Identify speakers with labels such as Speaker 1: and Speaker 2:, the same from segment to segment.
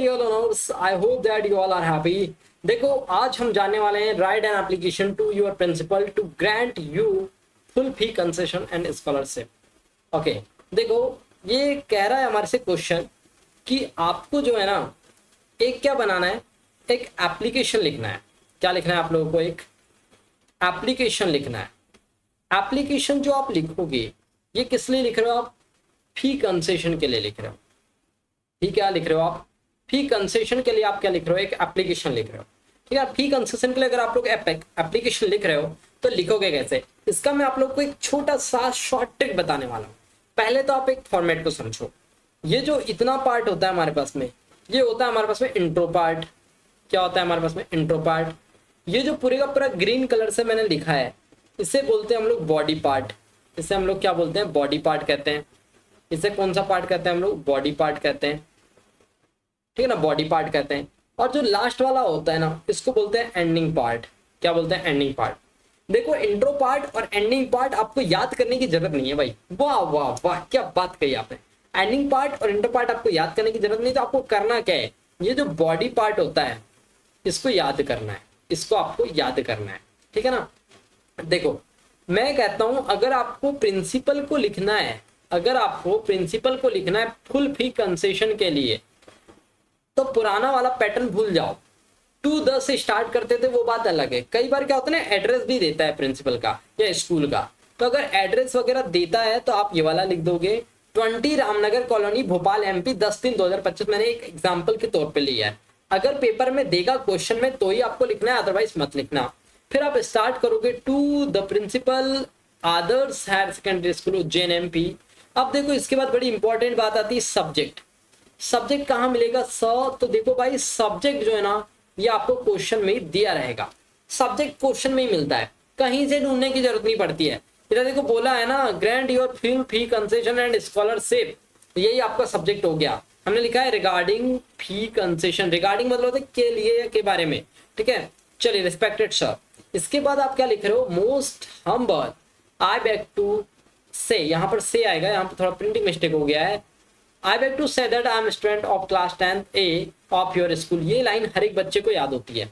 Speaker 1: Dear learners, I hope that you all are happy. देखो आज हम जानने वाले हैं write an application to your principal to grant you full fee concession and scholarship. Okay, देखो ये कह रहा है हमारे से क्वेश्चन कि आपको जो है ना एक क्या बनाना है, एक एप्लीकेशन लिखना है। क्या लिखना है आप लोगों को? एक एप्लीकेशन लिखना है। एप्लीकेशन जो आप लिखोगे ये किस लिए लिख रहे हो आप? फी कंसेशन के लिए लिख रहे हो। ठीक है, लिख रहे हो आप फी कंसेशन के लिए। आप क्या लिख रहे हो? एक एप्लीकेशन लिख रहे हो। ठीक है, फी कंसेशन के लिए अगर आप लोग एप्लीकेशन लिख रहे हो तो लिखोगे कैसे? इसका मैं आप लोग को एक छोटा सा शॉर्ट ट्रिक बताने वाला हूँ। पहले तो आप एक फॉर्मेट को समझो। ये जो इतना पार्ट होता है हमारे पास में, ये होता है हमारे पास में इंट्रो पार्ट। क्या होता है हमारे पास में? Intro part. ये जो पूरे का पूरा ग्रीन कलर से मैंने लिखा है इसे बोलते हैं हम लोग बॉडी पार्ट। इसे हम लोग क्या बोलते हैं? बॉडी पार्ट कहते हैं। इसे कौन सा पार्ट कहते हैं हम लोग? बॉडी पार्ट कहते हैं। ठीक है ना, बॉडी पार्ट कहते हैं। और जो लास्ट वाला होता है ना इसको बोलते हैं एंडिंग पार्ट। क्या बोलते हैं? Ending part. देखो इंट्रो पार्ट और एंडिंग पार्ट आपको याद करने की जरूरत नहीं है भाई। वाह वाह वाह, क्या बात कही आपने। एंडिंग पार्ट और इंट्रो पार्ट आपको याद करने की जरूरत नहीं। तो आपको करना क्या है, ये जो बॉडी पार्ट होता है इसको याद करना है। इसको आपको याद करना है। ठीक है ना। देखो मैं कहता हूं अगर आपको प्रिंसिपल को लिखना है, अगर आपको प्रिंसिपल को लिखना है फुल फी कंसेशन के लिए, तो पुराना वाला पैटर्न भूल जाओ। 2 से स्टार्ट करते थे वो बात अलग है। कई बार क्या होता है ना, एड्रेस भी देता है प्रिंसिपल का या स्कूल का। तो अगर एड्रेस वगैरह देता है तो आप ये वाला लिख दोगे 20 रामनगर कॉलोनी भोपाल MP 10/3/2025। मैंने एक एग्जाम्पल के तौर पे लिया है। अगर पेपर में देगा क्वेश्चन में तो ही आपको लिखना है, अदरवाइज मत लिखना। फिर आप स्टार्ट करोगे to the principal Adarsh higher secondary school JNMP। अब देखो इसके बाद बड़ी इंपॉर्टेंट बात आती है सब्जेक्ट। सब्जेक्ट कहाँ मिलेगा? तो देखो भाई सब्जेक्ट जो है ना ये आपको क्वेश्चन में ही दिया रहेगा। सब्जेक्ट क्वेश्चन में ही मिलता है, कहीं से ढूंढने की जरूरत नहीं पड़ती है। इधर देखो बोला है ना grant your full fee concession and scholarship, यही आपका सब्जेक्ट हो गया। हमने लिखा है रिगार्डिंग फी कंसेशन। रिगार्डिंग मतलब होता है के लिए या के बारे में। ठीक है, चलिए रिस्पेक्टेड सर। इसके बाद आप क्या लिख रहे हो? Most humble I beg to say, यहाँ पर से आएगा, यहाँ पर थोड़ा प्रिंटिंग मिस्टेक हो गया है। I beg to say that I am student of class 10th A of your school. ये लाइन हर एक बच्चे को याद होती है।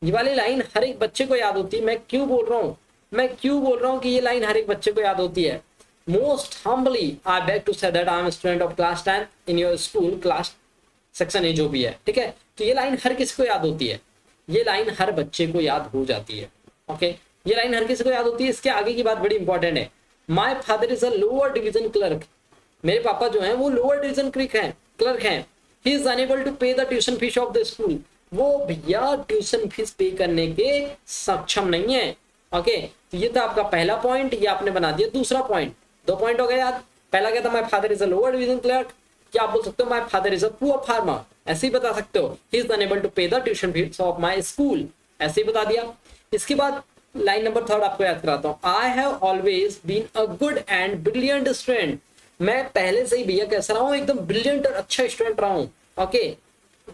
Speaker 1: ये वाली लाइन हर एक बच्चे को याद होती है। मैं क्यों बोल रहा हूँ कि ये लाइन हर एक बच्चे को याद होती है? Most humbly I beg to say that I am student of class 10th in your school class section A जो भी है। ठीक है, तो ये लाइन हर किसी को याद होती है। ये लाइन हर बच्चे को याद हो जाती है। ओके, ये लाइन हर किसी को याद होती है। इसके आगे की बात बड़ी इंपॉर्टेंट है। My father is a lower division clerk. मेरे पापा जो हैं वो लोअर डिवीजन क्लर्क हैं। ही इज अनेबल टू पे the tuition fees of the school. वो भैया ट्यूशन फीस पे करने के सक्षम नहीं है। ओके, तो ये था आपका पहला पॉइंट, ये आपने बना दिया। दूसरा पॉइंट, 2 पॉइंट हो गए याद। पहला क्या था? My father is a lower division clerk. क्या आप बोल सकते हो? My father is a poor farmer, ऐसे ही बता सकते हो। ही इज अनेबल टू पे the tuition fees of my school, ऐसे ही बता दिया। इसके बाद लाइन नंबर 3 आपको याद कराता हूँ। I have always been a good and brilliant student. मैं पहले से ही भैया कैसा रहा हूँ? एकदम ब्रिलियंट और अच्छा स्टूडेंट रहा हूँ। ओके,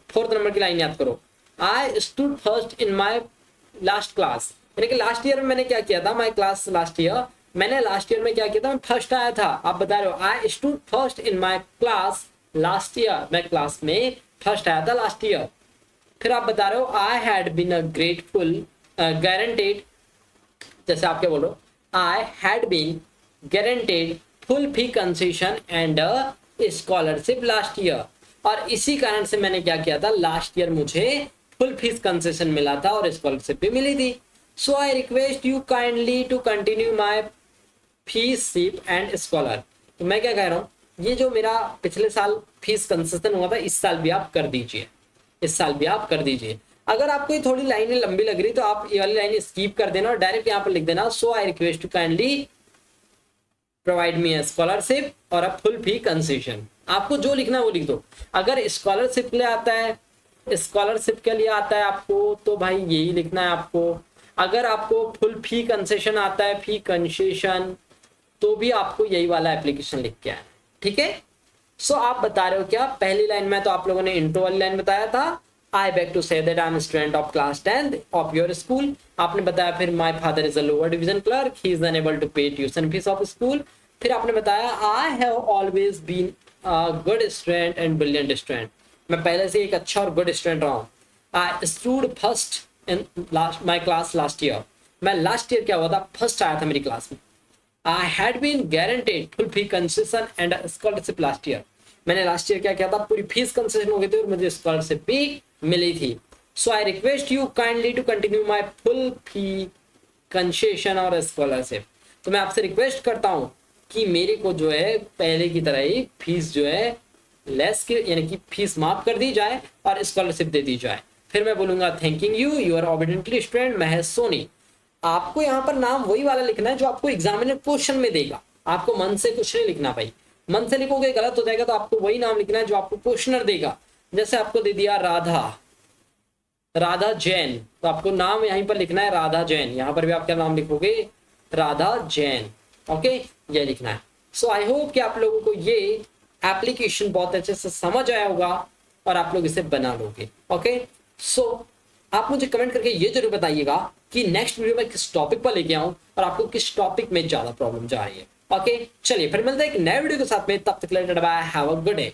Speaker 1: 4th नंबर की लाइन याद करो। आई stood first in my last class. यानी कि लास्ट ईयर में मैंने क्या किया था? माई क्लास लास्ट ईयर, मैंने लास्ट ईयर में क्या किया था? मैं फर्स्ट आया था। आप बता रहे हो I stood first in my class last year. मैं क्लास में फर्स्ट आया था लास्ट ईयर। फिर आप बता रहे हो I had been a grateful guaranteed, जैसे आप क्या बोलो? I had been guaranteed full fee concession and scholarship last year. और इसी कारण से मैंने क्या किया था? लास्ट ईयर मुझे फुल फीस कंसेशन मिला था और स्कॉलरशिप भी मिली थी। So I request you kindly to continue my fees ship and scholar. तो मैं क्या कह रहा हूँ, ये जो मेरा पिछले साल फीस कंसेशन हुआ था इस साल भी आप कर दीजिए, इस साल भी आप कर दीजिए। अगर आपको ये थोड़ी लाइनें लंबी लग रही तो आप ये वाली लाइन स्किप कर देना और डायरेक्ट यहाँ पर लिख देना so I request to kindly provide me a scholarship और अ फुल फी कंसेशन। आपको जो लिखना है वो लिख दो। अगर स्कॉलरशिप के लिए आता है, स्कॉलरशिप के लिए आता है आपको, तो भाई यही लिखना है आपको। अगर आपको फुल फी कंसेशन आता है, फी कंसेशन, तो भी आपको यही वाला एप्लीकेशन लिख के आना। ठीक है, सो आप बता रहे हो क्या? पहली लाइन में तो आप लोगों ने इंट्रो वाली लाइन बताया था, I beg to say that I am student of class 10th of your school. आपने बताया फिर my father is a lower division clerk, he is unable to pay tuition fees of school. फिर आपने बताया I have always been good student and brilliant student. मैं पहले से एक अच्छा और गुड स्टूडेंट रहा हूँ। I stood first in my class last year. मैं लास्ट ईयर क्या हुआ था, फर्स्ट आया था मेरी क्लास में। I had been guaranteed full fee concession and scholarship last year. मैंने लास्ट ईयर क्या किया था, पूरी फीस कंसेशन हो गई थी और मुझे स्कॉलरशिप भी मिली थी। So I request you kindly to continue my full fee concession और स्कॉलरशिप। तो मैं आपसे रिक्वेस्ट करता हूँ कि मेरे को जो है पहले की तरह ही फीस जो है लेस की, यानी कि फीस माफ कर दी जाए और स्कॉलरशिप दे दी जाए। फिर मैं बोलूंगा thanking you, you are obediently student Mahesh Soni. आपको यहाँ पर नाम वही वाला लिखना है जो आपको एग्जामिनर क्वेश्चन में देगा। आपको मन से कुछ नहीं लिखना भाई, मन से लिखोगे गलत हो जाएगा। तो आपको वही नाम लिखना है जो आपको क्वेश्चनर देगा। जैसे आपको दे दिया राधा जैन, तो आपको नाम यहीं पर लिखना है राधा जैन। यहाँ पर भी आप क्या नाम लिखोगे, राधा जैन। ओके, ये लिखना है। सो आई होप कि आप लोगों को ये एप्लीकेशन बहुत अच्छे से समझ आया होगा और आप लोग इसे बना लोगे। ओके, सो आप मुझे कमेंट करके ये जरूर बताइएगा कि नेक्स्ट वीडियो में किस टॉपिक पर लेके आऊं और आपको किस टॉपिक में ज्यादा प्रॉब्लम जा रही है। ओके, चलिए फिर मिलते हैं एक नए वीडियो के साथ में। तब तक के लिए bye, have a good day.